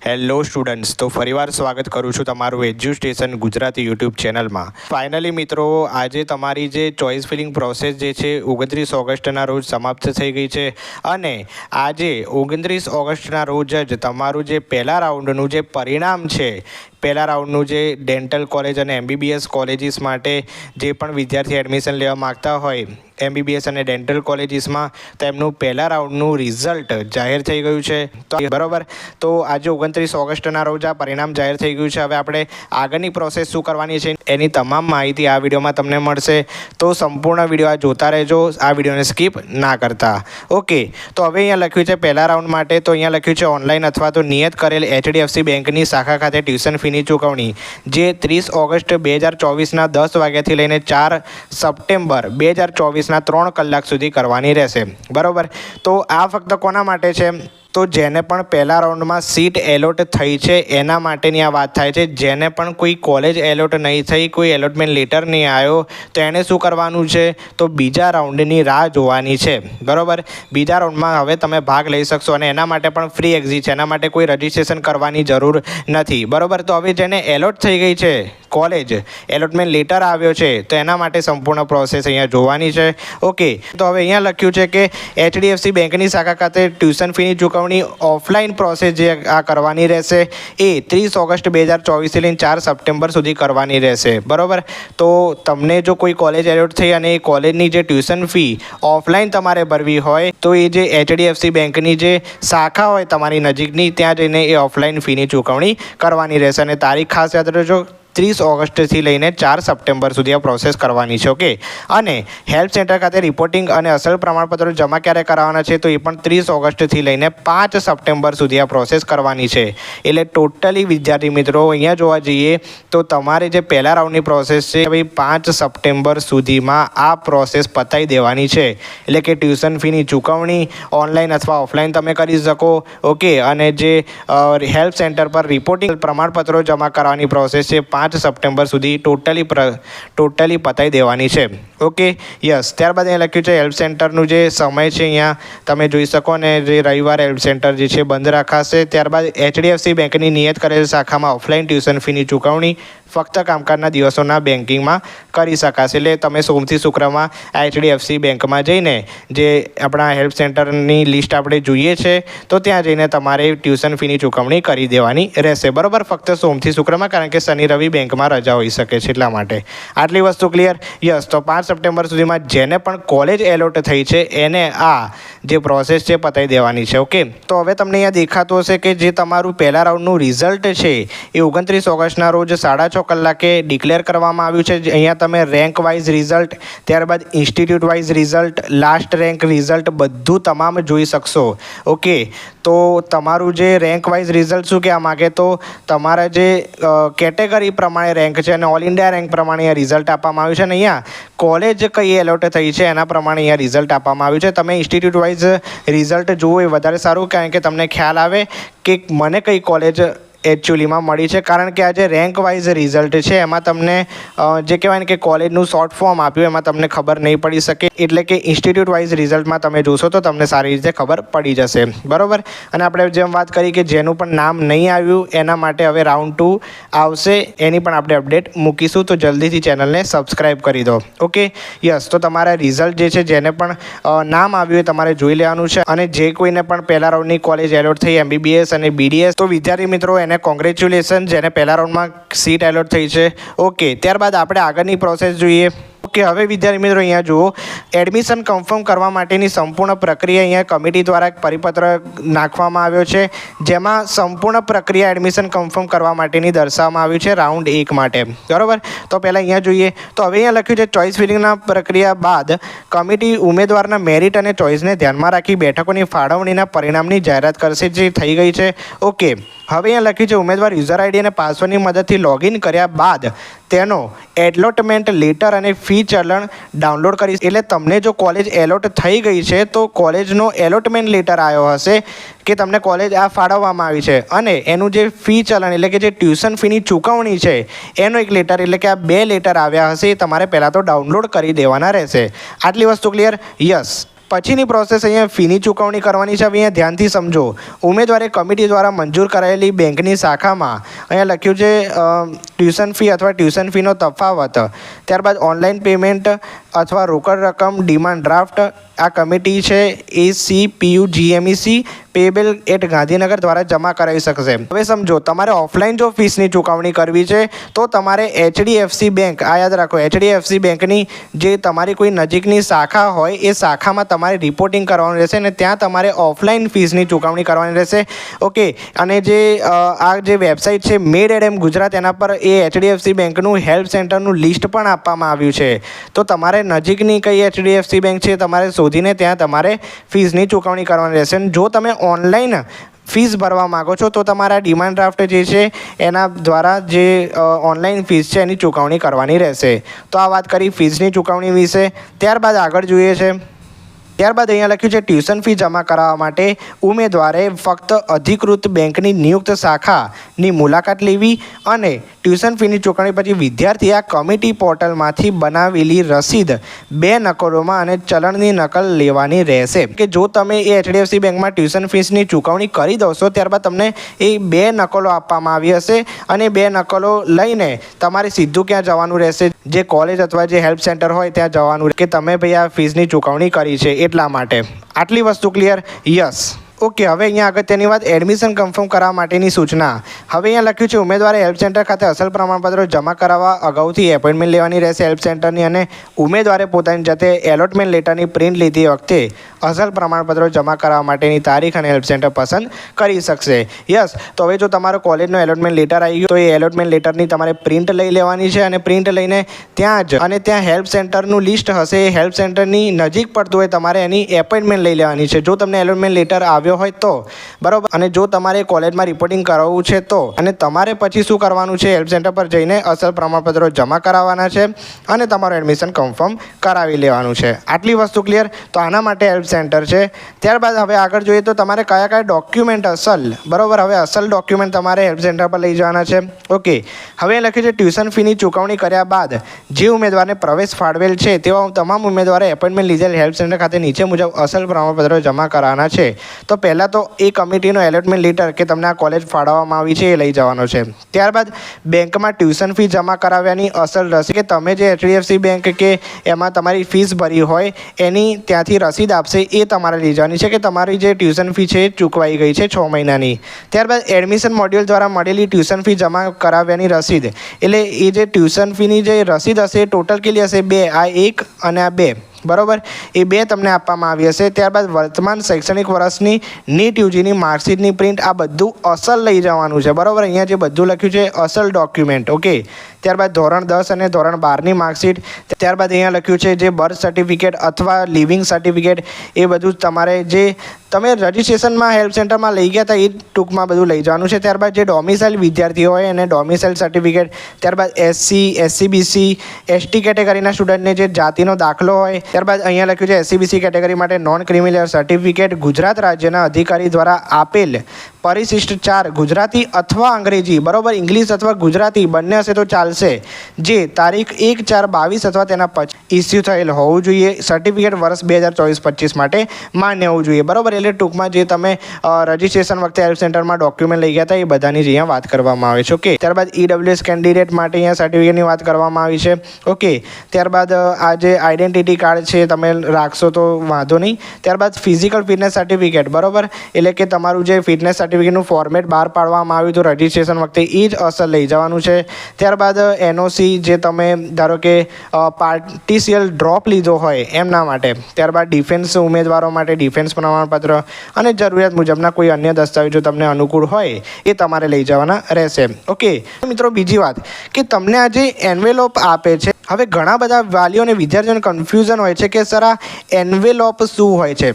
Hello students, તો ફરીવાર સ્વાગત કરું છું તમારું એજ્યુસ્ટેશન ગુજરાતી યુટ્યુબ ચેનલમાં. ફાઇનલી મિત્રો, આજે તમારી જે ચોઇસ ફિલિંગ પ્રોસેસ જે છે 29 ઓગસ્ટના રોજ સમાપ્ત થઈ ગઈ છે અને આજે 29 ઓગસ્ટના રોજ જ તમારું જે પહેલા રાઉન્ડનું જે પરિણામ છે, પહેલા રાઉન્ડનું જે ડેન્ટલ કોલેજ અને એમબીબીએસ કોલેજીસ માટે જે પણ વિદ્યાર્થી એડમિશન લેવા માગતા હોય એમબીબીએસ અને ડેન્ટલ કોલેજીસમાં, તેમનું પહેલા રાઉન્ડનું રિઝલ્ટ જાહેર થઈ ગયું છે. તો બરાબર, તો આજે 29 ઓગસ્ટના રોજ આ પરિણામ જાહેર થઈ ગયું છે. હવે આપણે આગળની પ્રોસેસ શું કરવાની છે એની તમામ માહિતી આ વિડીયોમાં તમને મળશે, તો સંપૂર્ણ વિડીયો આ જોતા રહેજો, આ વિડીયોને સ્કીપ ના કરતા. ઓકે, તો હવે અહીંયા લખ્યું છે પહેલા રાઉન્ડ માટે, તો અહીંયા લખ્યું છે ઓનલાઈન અથવા તો નિયત કરેલ HDFC બેંકની શાખા ખાતે ટ્યુશન ફીની ચૂકવણી જે 30 ઓગસ્ટ 2024ના 10 વાગ્યાથી લઈને 4 સપ્ટેમ્બર 2024ના 3 કલાક સુધી કરવાની રહેશે. બરાબર, તો આ ફક્ત કોના માટે છે? તો જેને પણ પહેલા રાઉન્ડમાં સીટ એલોટ થઈ છે એના માટેની આ વાત થાય છે. જેને પણ કોઈ કોલેજ એલોટ નહીં થઈ, કોઈ એલોટમેન્ટ લેટર નહીં આવ્યો, તો એણે શું કરવાનું છે? તો બીજા રાઉન્ડની રાહ જોવાની છે. બરાબર, બીજા રાઉન્ડમાં હવે તમે ભાગ લઈ શકશો અને એના માટે પણ ફ્રી એક્ઝિટ છે, એના માટે કોઈ રજિસ્ટ્રેશન કરવાની જરૂર નથી. બરાબર, તો હવે જેને એલોટ થઈ ગઈ છે કોલેજ, એલોટમેન્ટ લેટર આવ્યો છે, તો એના માટે સંપૂર્ણ પ્રોસેસ અહીંયા જોવાની છે. ઓકે, તો હવે અહીંયા લખ્યું છે કે HDFC બેંકની શાખા ખાતે ટ્યુશન ફીની ચૂકવણી ઓફલાઈન પ્રોસેસ જે આ કરવાની રહેશે એ 30 ઓગસ્ટ 2024થી લઈને 4 સપ્ટેમ્બર સુધી કરવાની રહેશે. બરાબર, તો તમને જો કોઈ કોલેજ એલોટ થઈ અને એ કોલેજની જે ટ્યુશન ફી ઓફલાઈન તમારે ભરવી હોય, તો એ જે HDFC બેંકની જે શાખા હોય તમારી નજીકની, ત્યાં જઈને એ ઓફલાઈન ફીની ચૂકવણી કરવાની રહેશે. અને તારીખ ખાસ યાદ રાખજો, 30 ઓગસ્ટથી લઈને 4 સપ્ટેમ્બર સુધી આ પ્રોસેસ કરવાની છે. ઓકે, અને હેલ્પ સેન્ટર ખાતે રિપોર્ટિંગ અને અસલ પ્રમાણપત્રો જમા ક્યારે કરાવવાના છે? તો એ પણ 30 ઓગસ્ટથી લઈને 5 સપ્ટેમ્બર સુધી આ પ્રોસેસ કરવાની છે. એટલે ટોટલી વિદ્યાર્થી મિત્રો અહીંયા જોવા જઈએ તો તમારે જે પહેલા રાઉન્ડની પ્રોસેસ છે ભાઈ 5 સપ્ટેમ્બર સુધીમાં આ પ્રોસેસ પતાવી દેવાની છે. એટલે કે ટ્યુશન ફીની ચૂકવણી ઓનલાઈન અથવા ઓફલાઈન તમે કરી શકો. ઓકે, અને જે હેલ્પ સેન્ટર પર રિપોર્ટિંગ પ્રમાણપત્રો જમા કરવાની પ્રોસેસ છે 5 સપ્ટેમ્બર સુધી ટોટલી પતાવી દેવાની છે. Okay, yes. ત્યારબાદ અહીંયા લખ્યું છે હેલ્પ સેન્ટરનું જે સમય છે, અહીંયા તમે જોઈ શકો ને, જે રવિવારે હેલ્પ સેન્ટર જે છે બંધ રાખાશે. ત્યારબાદ HDFC બેંકની નિયત કરેલ શાખામાં ઓફલાઈન ટ્યુશન ફીની ચૂકવણી ફક્ત કામકાજના દિવસોના બેન્કિંગમાં કરી શકાશે. એટલે તમે સોમથી શુક્રમાં HDFC બેંકમાં જઈને જે આપણા હેલ્પ સેન્ટરની લિસ્ટ આપણે જોઈએ છે, તો ત્યાં જઈને તમારે ટ્યુશન ફીની ચૂકવણી કરી દેવાની રહેશે. બરાબર, ફક્ત સોમથી શુક્રમાં, કારણ કે શનિ રવિ બેંકમાં રજા હોઈ શકે છે એટલા માટે. આટલી વસ્તુ ક્લિયર? યસ. તો 5 સપ્ટેમ્બર સુધીમાં જેને પણ કોલેજ એલોટ થઈ છે એને આ જે પ્રોસેસ છે પતાવી દેવાની છે. ઓકે, તો હવે તમને અહીંયા દેખાતું હશે કે જે તમારું પહેલા રાઉન્ડનું રિઝલ્ટ છે એ 29 ઓગસ્ટના રોજ 6:30 કલાકે ડિક્લેર કરવામાં આવ્યું છે. અહીંયા તમે રેન્ક વાઇઝ રિઝલ્ટ, ત્યારબાદ institute wise result, last rank result બધું તમામ જોઈ શકશો. ઓકે, તો તમારું જે રેન્ક વાઇઝ રિઝલ્ટ શું કહેવા માગે, તો તમારા જે કેટેગરી પ્રમાણે રેન્ક છે અને ઓલ ઇન્ડિયા રેન્ક પ્રમાણે અહીંયા રિઝલ્ટ આપવામાં આવ્યું છે. અને અહીંયા કોલેજ કઈ એલોટ થઈ છે એના પ્રમાણે અહીંયા રિઝલ્ટ આપવામાં આવ્યું છે. તમે ઇન્સ્ટિટ્યૂટ વાઇઝ રિઝલ્ટ જુઓ એ વધારે સારું, કારણ કે તમને ખ્યાલ આવે કે મને કઈ કોલેજ એકચ્યુઅલીમાં મળી છે. કારણ કે આ જે રેન્ક વાઇઝ રિઝલ્ટ છે એમાં તમને જે કહેવાય ને કે કોલેજનું શોર્ટ ફોર્મ આપ્યું, એમાં તમને ખબર નહીં પડી શકે. એટલે કે ઇન્સ્ટિટ્યૂટ વાઇઝ રિઝલ્ટમાં તમે જોશો તો તમને સારી રીતે ખબર પડી જશે. બરાબર, અને આપણે જેમ વાત કરી કે જેનું પણ નામ નહીં આવ્યું એના માટે હવે રાઉન્ડ 2 આવશે, એની પણ આપણે અપડેટ મૂકીશું, તો જલ્દીથી ચેનલને સબસ્ક્રાઈબ કરી દો. Okay, yes. તો તમારા રિઝલ્ટ જે છે, જેને પણ નામ આવ્યું એ તમારે જોઈ લેવાનું છે. અને જે કોઈને પણ પહેલા રાઉન્ડની કોલેજ એલોટ થઈ MBBS અને BDS, તો વિદ્યાર્થી મિત્રો એને કોંગ્રેચ્યુલેશન, જેને પહેલા રાઉન્ડમાં સીટ એલોટ થઈ છે. ઓકે, ત્યારબાદ આપણે આગળની પ્રોસેસ જોઈએ. ઓકે, હવે વિદ્યાર્થી મિત્રો અહીંયા જુઓ, એડમિશન કન્ફર્મ કરવા માટેની સંપૂર્ણ પ્રક્રિયા અહીંયા કમિટી દ્વારા એક પરિપત્ર નાખવામાં આવ્યો છે, જેમાં સંપૂર્ણ પ્રક્રિયા એડમિશન કન્ફર્મ કરવા માટેની દર્શાવવામાં આવ્યું છે રાઉન્ડ 1 માટે. બરાબર, તો પહેલાં અહીંયા જોઈએ, તો હવે અહીંયા લખ્યું છે ચોઇસ ફિલિંગના પ્રક્રિયા બાદ કમિટી ઉમેદવારના મેરિટ અને ચોઇસને ધ્યાનમાં રાખી બેઠકોની ફાળવણીના પરિણામની જાહેરાત કરશે, જે થઈ ગઈ છે. ઓકે, હવે અહીંયા લખ્યું છે ઉમેદવાર યુઝર આઈડી અને પાસવર્ડની મદદથી લોગિન કર્યા બાદ તેનો એલોટમેન્ટ લેટર અને ફી ચલણ ડાઉનલોડ કરી. એટલે તમને જો કોલેજ એલોટ થઈ ગઈ છે તો કોલેજનો એલોટમેન્ટ લેટર આવ્યો હશે કે તમને કોલેજ આ ફાળવવામાં આવી છે, અને એનું જે ફી ચલણ એટલે કે જે ટ્યુશન ફીની ચૂકવણી છે એનો એક લેટર, એટલે કે આ 2 લેટર આવ્યા હશે, એ તમારે પહેલાં તો ડાઉનલોડ કરી દેવાના રહેશે. આટલી વસ્તુ ક્લિયર? યસ. પછીની પ્રોસેસ અહીંયા ફીની ચૂકવણી કરવાની છે. હવે અહીંયા ધ્યાનથી સમજો. ઉમેદવારે કમિટી દ્વારા મંજૂર કરાયેલી બેંકની શાખામાં અહીંયા લખ્યું છે ટ્યુશન ફી અથવા ટ્યુશન ફીનો તફાવત, ત્યારબાદ ઓનલાઈન પેમેન્ટ અથવા રોકડ રકમ, ડિમાન્ડ ડ્રાફ્ટ. આ કમિટી છે ACPUGMEC પેબલ એટ ગાંધીનગર દ્વારા જમા કરાવી શકશે. હવે સમજો, તમારે ઓફલાઈન જો ફીસની ચૂકવણી કરવી છે તો તમારે HDFC બેંક, આ યાદ રાખો, HDFC બેંકની જે તમારી કોઈ નજીકની શાખા હોય એ શાખામાં તમારે રિપોર્ટિંગ કરવાનું રહેશે અને ત્યાં તમારે ઓફલાઈન ફીસની ચૂકવણી કરવાની રહેશે. ઓકે. અને જે આ જે વેબસાઇટ છે મેડ ગુજરાત, એના પર એ HDFC બેંકનું હેલ્પ સેન્ટરનું લિસ્ટ પણ આપવામાં આવ્યું છે. તો તમારે નજીકની કઈ HDFC બેંક છે તમારે શોધીને ત્યાં તમારે ફીસની ચૂકવણી કરવાની રહેશે. જો તમે ઓનલાઈન ફીસ ભરવા માગો છો તો તમારા ડિમાન્ડ ડ્રાફ્ટ જે છે એના દ્વારા જે ઓનલાઈન ફીસ છે એની ચૂકવણી કરવાની રહેશે. તો આ વાત કરી ફીસની ચૂકવણી વિશે. ત્યારબાદ આગળ જોઈએ છે. ત્યારબાદ અહીંયા લખ્યું છે ટ્યુશન ફી જમા કરાવવા માટે ઉમેદવારે ફક્ત અધિકૃત બેંકની નિયુક્ત શાખાની મુલાકાત લેવી અને ટ્યુશન ફીની ચૂકવણી પછી વિદ્યાર્થી આ કમિટી પોર્ટલમાંથી બનાવેલી રસીદ 2 નકલોમાં અને ચલણની નકલ લેવાની રહેશે. કે જો તમે એ HDFC બેંકમાં ટ્યુશન ફીસની ચૂકવણી કરી દોશો ત્યારબાદ તમને એ 2 નકલો આપવામાં આવી હશે અને 2 નકલો લઈને તમારે સીધું ક્યાં જવાનું રહેશે, જે કોલેજ અથવા જે હેલ્પ સેન્ટર હોય ત્યાં જવાનું કે તમે ભાઈ આ ફીસની ચૂકવણી કરી છે એટલા માટે. આટલી વસ્તુ ક્લિયર? યસ. ઓકે. હવે અહીંયા અગત્યની વાત, એડમિશન કન્ફર્મ કરવા માટેની સૂચના. હવે અહીંયા લખ્યું છે ઉમેદવારે હેલ્પ સેન્ટર ખાતે અસલ પ્રમાણપત્રો જમા કરાવવા અગાઉથી એપોઇન્ટમેન્ટ લેવાની રહેશે હેલ્પ સેન્ટરની અને ઉમેદવારે પોતાની જાતે એલોટમેન્ટ લેટરની પ્રિન્ટ લીધી વખતે અસલ પ્રમાણપત્રો જમા કરાવવા માટેની તારીખ અને હેલ્પ સેન્ટર પસંદ કરી શકશે. યસ. તો હવે જો તમારો કોલેજનો એલોટમેન્ટ લેટર આવી ગયો તો એ એલોટમેન્ટ લેટરની તમારે પ્રિન્ટ લઈ લેવાની છે અને પ્રિન્ટ લઈને ત્યાં જ અને ત્યાં હેલ્પ સેન્ટરનું લિસ્ટ હશે, એ હેલ્પ સેન્ટરની નજીક પડતું હોય તમારે એની એપોઇન્ટમેન્ટ લઈ લેવાની છે. જો તમને એલોટમેન્ટ લેટર આવ્યો હોય તો બરાબર. અને જો તમારે કોલેજમાં રિપોર્ટિંગ કરાવવું છે તો અને તમારે પછી શું કરવાનું છે, હેલ્પ સેન્ટર પર જઈને અસલ પ્રમાણપત્રો જમા કરાવવાના છે અને તમારું એડમિશન કન્ફર્મ કરાવી લેવાનું છે. આટલી વસ્તુ ક્લિયર? તો આના માટે હેલ્પ સેન્ટર છે. ત્યારબાદ હવે આગળ જોઈએ તો તમારે કયા કયા ડોક્યુમેન્ટ અસલ, બરાબર, હવે અસલ ડોક્યુમેન્ટ તમારે હેલ્પ સેન્ટર પર લઈ જવાના છે. ઓકે. હવે લખ્યું છે ટ્યુશન ફીની ચૂકવણી કર્યા બાદ જે ઉમેદવારને પ્રવેશ ફાળવેલ છે તેવા તમામ ઉમેદવારે એપોઇન્ટમેન્ટ લીધેલ હેલ્પ સેન્ટર ખાતે નીચે મુજબ અસલ પ્રમાણપત્રો જમા કરાવવાના છે. તો પહેલાં તો એ કમિટીનો એલોટમેન્ટ લેટર કે તમને આ કોલેજ ફાળવવામાં આવી છે એ લઈ જવાનો છે. ત્યારબાદ બેંકમાં ટ્યુશન ફી જમા કરાવ્યાની અસલ રસીદ, કે તમે જે HDFC બેંક કે એમાં તમારી ફીસ ભરી હોય એની ત્યાંથી રસીદ આપશે એ તમારે લઈ જવાની છે કે તમારી જે ટ્યુશન ફી છે એ ચૂકવાઈ ગઈ છે 6 મહિનાની. ત્યારબાદ એડમિશન મોડ્યુલ દ્વારા મળેલી ટ્યુશન ફી જમા કરાવ્યાની રસીદ, એટલે એ જે ટ્યુશન ફીની જે રસીદ હશે એ ટોટલ કેટલી હશે? 2. આ 1 અને આ 2, બરાબર, એ 2 તમને આપવામાં આવી હશે. ત્યારબાદ વર્તમાન શૈક્ષણિક વર્ષની નીટ યુજીની માર્કશીટની પ્રિન્ટ, આ બધું અસલ લઈ જવાનું છે, બરાબર. અહીંયા જે બધું લખ્યું છે અસલ ડોક્યુમેન્ટ. ઓકે. ત્યારબાદ ધોરણ 10 અને ધોરણ 12ની માર્કશીટ. ત્યારબાદ અહીંયા લખ્યું છે જે બર્થ સર્ટિફિકેટ અથવા લિવિંગ સર્ટિફિકેટ, એ બધું તમારે જે તમે રજિસ્ટ્રેશનમાં હેલ્પ સેન્ટરમાં લઈ ગયા હતા એ ટૂંકમાં બધું લઈ જવાનું છે. ત્યારબાદ જે ડોમિસાઇલ વિદ્યાર્થી હોય એને ડોમિસાઇલ સર્ટિફિકેટ. ત્યારબાદ SC, SC, BC, ST કેટેગરીના સ્ટુડન્ટને જે જાતિનો દાખલો હોય. ત્યારબાદ અહીંયા લખ્યું છે SC, BC કેટેગરી માટે નોન ક્રિમિનલ સર્ટિફિકેટ ગુજરાત રાજ્યના અધિકારી દ્વારા આપેલ પરિશિષ્ટ 4 ગુજરાતી અથવા અંગ્રેજી, બરાબર, ઇંગ્લિશ અથવા ગુજરાતી બંને હશે તો ચાલશે, જે તારીખ 1/4/22 અથવા તેના પછી ઇસ્યુ થયેલ હોવું જોઈએ. સર્ટિફિકેટ વર્ષ 2024-25 માટે માન્ય હોવું જોઈએ, બરાબર. એટલે ટૂંકમાં જે તમે રજિસ્ટ્રેશન વખતે હેલ્પ સેન્ટરમાં ડોક્યુમેન્ટ લઈ ગયા હતા એ બધાની જ અહીંયા વાત કરવામાં આવે છે. ઓકે. ત્યારબાદ EWS કેન્ડિડેટ માટે અહીંયા સર્ટિફિકેટની વાત કરવામાં આવી છે. ઓકે. ત્યારબાદ આ જે આઈડેન્ટિટી કાર્ડ છે તમે રાખશો તો વાંધો નહીં. ત્યારબાદ ફિઝિકલ ફિટનેસ સર્ટિફિકેટ, બરાબર, એટલે કે તમારું જે ફિટનેસ સર્ટિફિકેટનું ફોર્મેટ બહાર પાડવામાં આવ્યું હતું રજિસ્ટ્રેશન વખતે એ જ અસલ લઈ જવાનું છે. ત્યારબાદ NOC જે તમે ધારો કે પાર્ટિશિયલ ડ્રોપ લીધો હોય એમના માટે. ત્યારબાદ ડિફેન્સ ઉમેદવારો માટે ડિફેન્સ પ્રમાણપત્ર અને જરૂરિયાત મુજબના કોઈ અન્ય દસ્તાવેજો તમને અનુકૂળ હોય એ તમારે લઈ જવાના રહેશે. ઓકે મિત્રો, બીજી વાત કે તમને આ જે એન્વેલોપ આપે છે, હવે ઘણા બધા વાલીઓ અને વિદ્યાર્થીઓને કન્ફ્યુઝન હોય છે કે સર આ એન્વેલોપ શું હોય છે.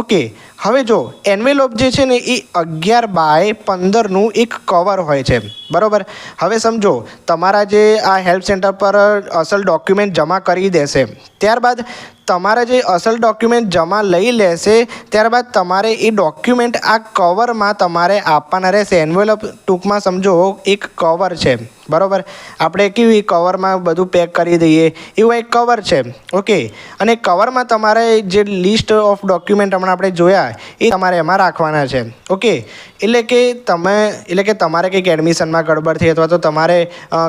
ઓકે. હવે જો એન્વેલોપ જે છે ને એ 11x15નું એક કવર હોય છે, બરાબર. હવે સમજો તમારા જે આ હેલ્પ સેન્ટર પર અસલ ડોક્યુમેન્ટ જમા કરી દેશે, ત્યારબાદ તમારા જે અસલ ડોક્યુમેન્ટ જમા લઈ લેશે, ત્યારબાદ તમારે એ ડોક્યુમેન્ટ આ કવરમાં તમારે આપવાના રહેશે. એન્વેલોપ ટૂંકમાં સમજો એક કવર છે, બરાબર. આપણે કેવી કવરમાં બધું પેક કરી દઈએ એવું એક કવર છે, ઓકે. અને કવરમાં તમારે જે લિસ્ટ ઓફ ડોક્યુમેન્ટ હમણાં આપણે જોયા એ તમારે એમાં રાખવાના છે, ઓકે. એટલે કે તમારે કંઈક એડમિશનમાં ગડબડ થઈ અથવા તો તમારે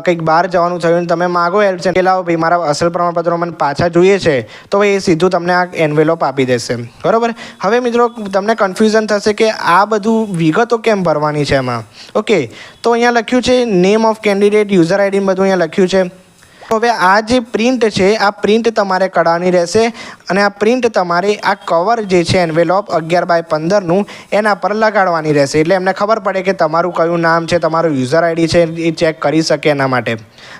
કંઈક બહાર જવાનું થયું તમે માગો હેલ્પ સેન્ટર કે લાવો ભાઈ મારા અસલ પ્રમાણપત્રો મને પાછા જોઈએ છે, તો એ સીધું તમને આ એન્વેલોપ આપી દેશે, બરાબર. હવે મિત્રો તમને કન્ફ્યુઝન થશે કે આ બધું વિગતો કેમ ભરવાની છે એમાં, ઓકે. તો અહીંયા લખ્યું છે name of candidate, user ID બધું અહીંયા લખ્યું છે. હવે આ જે પ્રિન્ટ છે આ પ્રિન્ટ તમારે કઢાવવાની રહેશે અને આ પ્રિન્ટ તમારે આ કવર જે છે એન્વેલોપ 11x15નું એના પર લગાડવાની રહેશે, એટલે એમને ખબર પડે કે તમારું કયું નામ છે, તમારું યુઝર આઈડી છે એ ચેક કરી શકે એના માટે.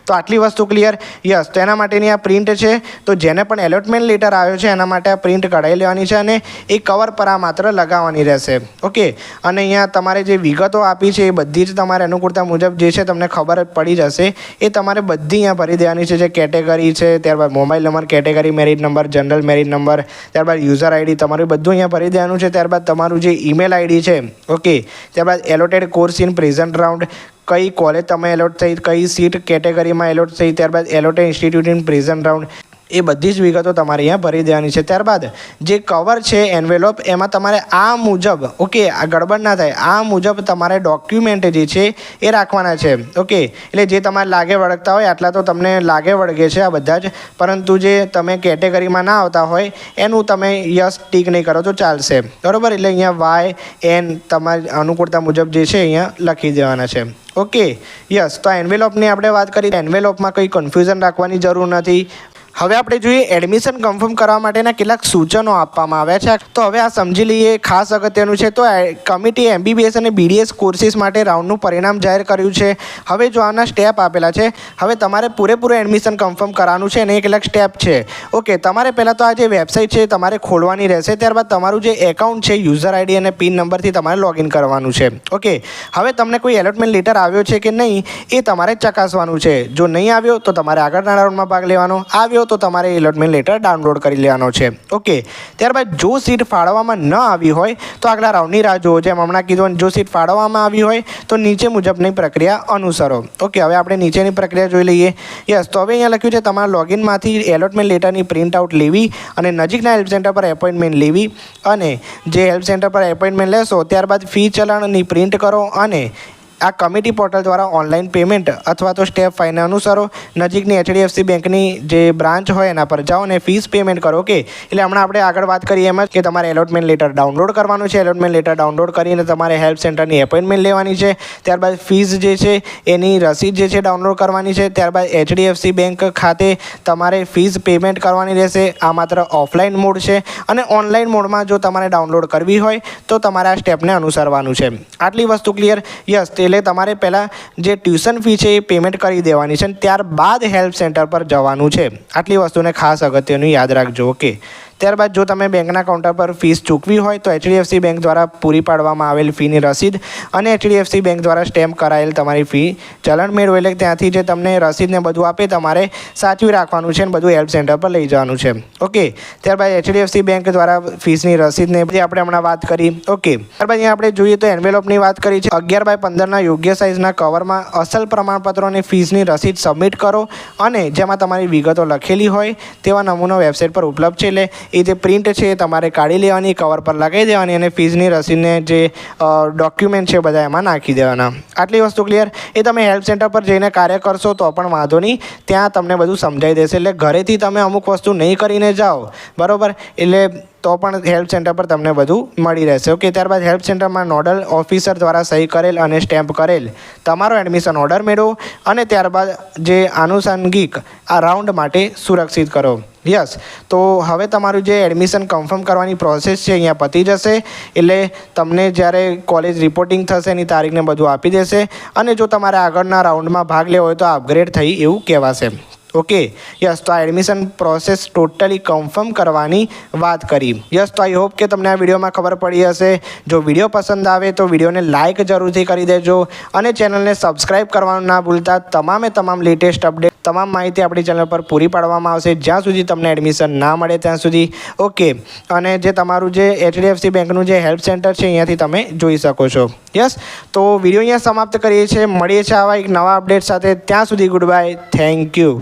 તો આટલી વસ્તુ ક્લિયર? યસ. તો એના માટેની આ પ્રિન્ટ છે. તો જેને પણ એલોટમેન્ટ લેટર આવ્યો છે એના માટે આ પ્રિન્ટ કઢાવી લેવાની છે અને એ કવર પર આ માત્ર લગાવવાની રહેશે, ઓકે. અને અહીંયા તમારે જે વિગતો આપી છે એ બધી જ તમારે અનુકૂળતા મુજબ જે છે તમને ખબર પડી જશે એ તમારે બધી અહીંયા ભરી દેવાની છે. જે કેટેગરી છે, ત્યારબાદ mobile number, category merit number, general merit number, ત્યારબાદ યુઝર આઈડી તમારું બધું અહીંયા ભરી દેવાનું છે. ત્યારબાદ તમારું જે ઈમેલ આઈડી છે, ઓકે. ત્યારબાદ allotted course in present round, કઈ કોલેજ તમે એલોટ થઈ, કઈ સીટ કેટેગરીમાં એલોટ થઈ, ત્યારબાદ allotted institute in present round, એ બધી જ વિગતો તમારે અહીંયા ભરી દેવાની છે. ત્યારબાદ જે કવર છે એન્વેલોપ એમાં તમારે આ મુજબ, ઓકે, આ ગડબડ ના થાય, આ મુજબ તમારે ડોક્યુમેન્ટ જે છે એ રાખવાના છે, ઓકે. એટલે જે તમારે લાગે વળગતા હોય આટલા તો તમને લાગે વળગે છે આ બધા જ, પરંતુ જે તમે કેટેગરીમાં ના આવતા હોય એનું તમે યસ ટીક નહીં કરો તો ચાલશે, બરાબર. એટલે અહીંયા YN તમારી અનુકૂળતા મુજબ જે છે અહીંયા લખી દેવાના છે, ઓકે. યસ. તો આ એન્વેલોપની આપણે વાત કરી. એન્વેલોપમાં કંઈ કન્ફ્યુઝન રાખવાની જરૂર નથી. હવે આપણે જોઈએ એડમિશન કન્ફર્મ કરવા માટેના કેટલાક સૂચનો આપવામાં આવ્યા છે. તો હવે આ સમજી લઈએ, ખાસ અગત્યનું છે. તો કમિટી MBBS અને BDS કોર્સીસ માટે રાઉન્ડનું પરિણામ જાહેર કર્યું છે. હવે જો આના સ્ટેપ આપેલા છે, હવે તમારે પૂરેપૂરું એડમિશન કન્ફર્મ કરવાનું છે અને એ કેટલાક સ્ટેપ છે, ઓકે. તમારે પહેલાં તો આ જે વેબસાઇટ છે તમારે ખોલવાની રહેશે. ત્યારબાદ તમારું જે એકાઉન્ટ છે યુઝર આઈડી અને પિન નંબરથી તમારે લોગિન કરવાનું છે, ઓકે. હવે તમને કોઈ એલોટમેન્ટ લેટર આવ્યો છે કે નહીં એ તમારે ચકાસવાનું છે. જો નહીં આવ્યો તો તમારે આગળના રાઉન્ડમાં ભાગ લેવાનો, આવ્યો તો તમારે એલોટમેન્ટ લેટર ડાઉનલોડ કરી લેવાનો છે, ઓકે. ત્યારબાદ જો સીટ ફાળવવામાં ન આવી હોય તો આગલા રાઉન્ડની રાહ જુઓ. જેમ હમણાં કીધું, જો સીટ ફાળવવામાં આવી હોય તો નીચે મુજબની પ્રક્રિયા અનુસરો, ઓકે. હવે આપણે નીચેની પ્રક્રિયા જોઈ લઈએ. યસ. તો હવે અહીંયા લખ્યું છે તમારા લોગિનમાંથી એલોટમેન્ટ લેટરની પ્રિન્ટ આઉટ લેવી અને નજીકના હેલ્પ સેન્ટર પર એપોઇન્ટમેન્ટ લેવી, અને જે હેલ્પ સેન્ટર પર એપોઇન્ટમેન્ટ લેશો ત્યારબાદ ફી ચલણની પ્રિન્ટ કરો અને આ કમિટી પોર્ટલ દ્વારા ઓનલાઈન પેમેન્ટ અથવા તો સ્ટેપ 5ને અનુસરો. નજીકની HDFC બેંકની જે બ્રાન્ચ હોય એના પર જાઓ અને ફીસ પેમેન્ટ કરો, ઓકે. એટલે હમણાં આપણે આગળ વાત કરીએ એમ જ કે તમારે એલોટમેન્ટ લેટર ડાઉનલોડ કરવાનું છે. એલોટમેન્ટ લેટર ડાઉનલોડ કરીને તમારે હેલ્પ સેન્ટરની એપોઇન્ટમેન્ટ લેવાની છે. ત્યારબાદ ફીસ જે છે એની રસીદ જે છે ડાઉનલોડ કરવાની છે. ત્યારબાદ HDFC બેંક ખાતે તમારે ફીસ પેમેન્ટ કરવાની રહેશે. આ માત્ર ઓફલાઈન મોડ છે અને ઓનલાઈન મોડમાં જો તમારે ડાઉનલોડ કરવી હોય તો તમારે આ સ્ટેપને અનુસરવાનું છે. આટલી વસ્તુ ક્લિયર? યસ. એટલે તમારે પહેલાં જે ટ્યુશન ફી છે એ પેમેન્ટ કરી દેવાની છે અને ત્યારબાદ હેલ્પ સેન્ટર પર જવાનું છે. આટલી વસ્તુને ખાસ અગત્યનું યાદ રાખજો, ઓકે. ત્યારબાદ જો તમે બેંકના કાઉન્ટર પર ફીસ ચૂકવી હોય તો HDFC બેંક દ્વારા પૂરી પાડવામાં આવેલ ફીની રસીદ અને HDFC બેંક દ્વારા સ્ટેમ્પ કરાયેલ તમારી ફી ચલણ મેળવો, એટલે ત્યાંથી જે તમને રસીદને બધું આપે તમારે સાચવી રાખવાનું છે અને બધું હેલ્પ સેન્ટર પર લઈ જવાનું છે, ઓકે. ત્યારબાદ HDFC બેંક દ્વારા ફીસની રસીદને બધી આપણે હમણાં વાત કરી, ઓકે. ત્યારબાદ અહીંયા આપણે જોઈએ તો એન્વેલોપની વાત કરી છે. 11x15ના યોગ્ય સાઇઝના કવરમાં અસલ પ્રમાણપત્રો અને ફીસની રસીદ સબમિટ કરો અને જેમાં તમારી વિગતો લખેલી હોય તેવા નમૂનો વેબસાઇટ પર ઉપલબ્ધ છે. એટલે એ જે પ્રિન્ટ છે એ તમારે કાઢી લેવાની, કવર પર લગાવી દેવાની અને ફીસની રસીદને જે ડોક્યુમેન્ટ છે બધા એમાં નાખી દેવાના. આટલી વસ્તુ ક્લિયર? એ તમે હેલ્પ સેન્ટર પર જઈને કાર્ય કરશો તો પણ વાંધો નહીં, ત્યાં તમને બધું સમજાઈ દેશે. એટલે ઘરેથી તમે અમુક વસ્તુ નહીં કરીને જાઓ, બરાબર, એટલે તો પણ હેલ્પ સેન્ટર પર તમને બધું મળી રહેશે, ઓકે. ત્યારબાદ હેલ્પ સેન્ટરમાં નોડલ ઓફિસર દ્વારા સહી કરેલ અને સ્ટેમ્પ કરેલ તમારો એડમિશન ઓર્ડર મેળવો અને ત્યારબાદ જે આનુષંગિક આ રાઉન્ડ માટે સુરક્ષિત કરો. યસ. તો હવે તમારું જે એડમિશન કન્ફર્મ કરવાની પ્રોસેસ છે અહીંયા પતી જશે. એટલે તમને જ્યારે કોલેજ રિપોર્ટિંગ થશે એની તારીખને બધું આપી દેશે અને જો તમારે આગળના રાઉન્ડમાં ભાગ લેવો હોય તો અપગ્રેડ થઈ એવું કહેવાશે, ઓકે યસ, તો આ એડમિશન પ્રોસેસ ટોટલી કન્ફર્મ કરવાની વાત કરી. યસ, તો આઈ હોપ કે તમને આ વિડીયોમાં ખબર પડી હશે. જો વિડીયો પસંદ આવે તો વિડીયોને લાઇક જરૂરથી કરી દેજો અને ચેનલને સબસ્ક્રાઈબ કરવાનું ના ભૂલતા. તમામ લેટેસ્ટ અપડેટ, તમામ માહિતી આપણી ચેનલ પર પૂરી પાડવામાં આવશે જ્યાં સુધી તમને એડમિશન ના મળે ત્યાં સુધી. ઓકે, અને જે તમારું જે HDFC બેંકનું જે હેલ્પ સેન્ટર છે અહીંયાથી તમે જોઈ શકો છો. યસ, તો વિડીયો અહીંયા સમાપ્ત કરીએ છીએ. મળીએ છીએ આવા એક નવા અપડેટ સાથે. ત્યાં સુધી ગુડ બાય. Thank you.